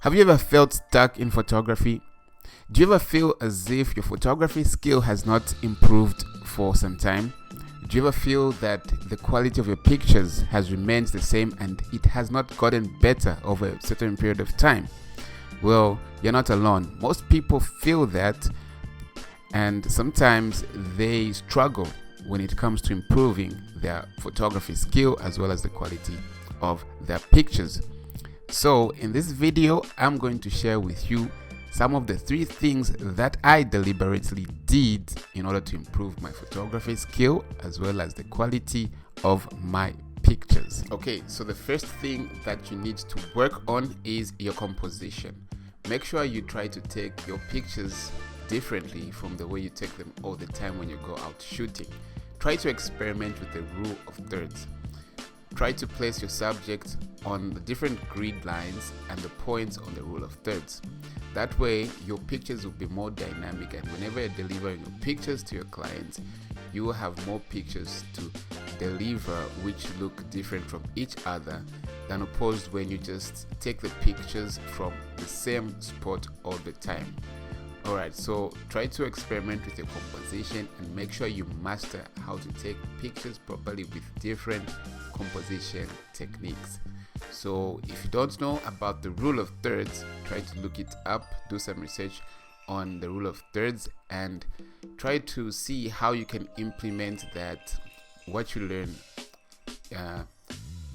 Have you ever felt stuck in photography? Do you ever feel as if your photography skill has not improved for some time? Do you ever feel that the quality of your pictures has remained the same and it has not gotten better over a certain period of time? Well, you're not alone. Most people feel that, and sometimes they struggle when it comes to improving their photography skill as well as the quality of their pictures. So in this video, I'm going to share with you some of the 3 things that I deliberately did in order to improve my photography skill as well as the quality of my pictures. Okay, so the first thing that you need to work on is your composition. Make sure you try to take your pictures differently from the way you take them all the time when you go out shooting. Try to experiment with the rule of thirds. Try to place your subject on the different grid lines and the points on the rule of thirds. That way, your pictures will be more dynamic, and whenever you're delivering your pictures to your clients, you will have more pictures to deliver which look different from each other than opposed when you just take the pictures from the same spot all the time. Alright, so try to experiment with your composition and make sure you master how to take pictures properly with different composition techniques. So if you don't know about the rule of thirds, try to look it up, do some research on the rule of thirds, and try to see how you can implement that, what you learn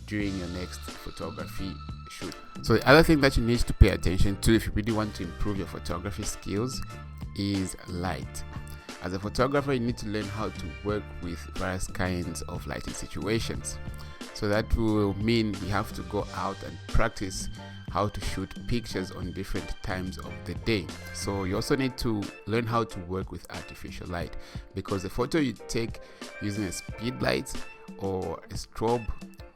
during your next photography shoot. So the other thing that you need to pay attention to if you really want to improve your photography skills is light. As a photographer, you need to learn how to work with various kinds of lighting situations. So that will mean you have to go out and practice how to shoot pictures on different times of the day. So you also need to learn how to work with artificial light, because the photo you take using a speed light or a strobe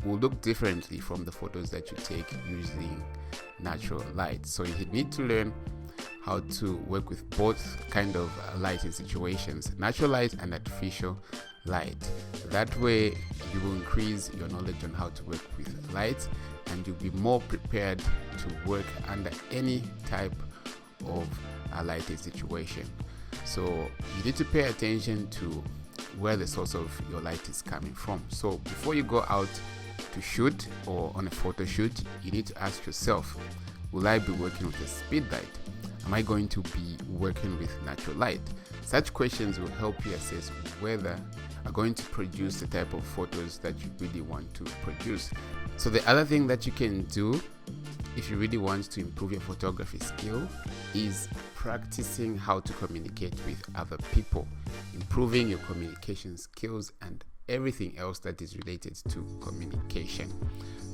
will look differently from the photos that you take using natural light. So you need to learn how to work with both kind of lighting situations, natural light and artificial light. That way you will increase your knowledge on how to work with light, and you'll be more prepared to work under any type of lighting situation. So you need to pay attention to where the source of your light is coming from. So before you go out to shoot or on a photo shoot, you need to ask yourself, will I be working with a speed light? Am I going to be working with natural light? Such questions will help you assess whether are going to produce the type of photos that you really want to produce. So the other thing that you can do if you really want to improve your photography skill is practicing how to communicate with other people, improving your communication skills and everything else that is related to communication.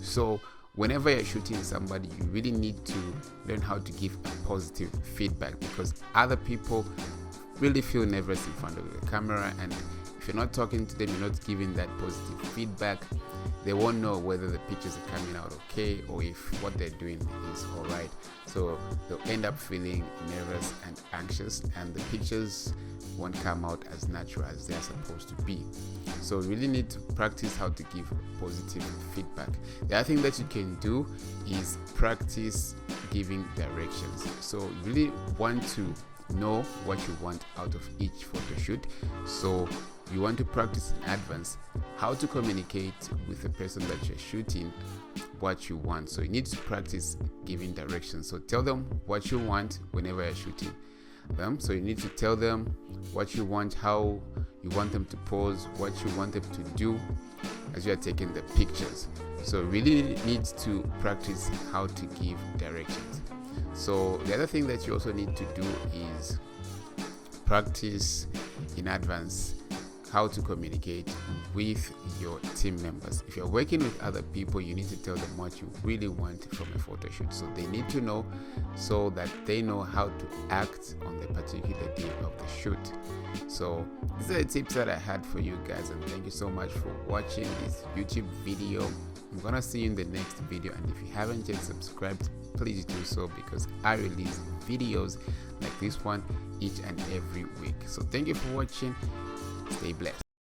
So whenever you're shooting somebody, you really need to learn how to give a positive feedback, because other people really feel nervous in front of the camera, and if you're not talking to them, you're not giving that positive feedback, they won't know whether the pictures are coming out okay or if what they're doing is alright. So they'll end up feeling nervous and anxious, and the pictures won't come out as natural as they're supposed to be. So you really need to practice how to give positive feedback. The other thing that you can do is practice giving directions. So you really want to know what you want out of each photo shoot. So you want to practice in advance how to communicate with the person that you're shooting what you want. So you need to practice giving directions. So tell them what you want whenever you're shooting them. So you need to tell them what you want, how you want them to pose, what you want them to do as you are taking the pictures. So really need to practice how to give directions. So the other thing that you also need to do is practice in advance how to communicate with your team members. If you're working with other people, you need to tell them what you really want from a photo shoot. So they need to know, so that they know how to act on the particular day of the shoot. So these are the tips that I had for you guys, and thank you so much for watching this YouTube video. I'm gonna see you in the next video, and if you haven't yet subscribed, please do so, because I release videos like this one each and every week. So thank you for watching. Stay blessed.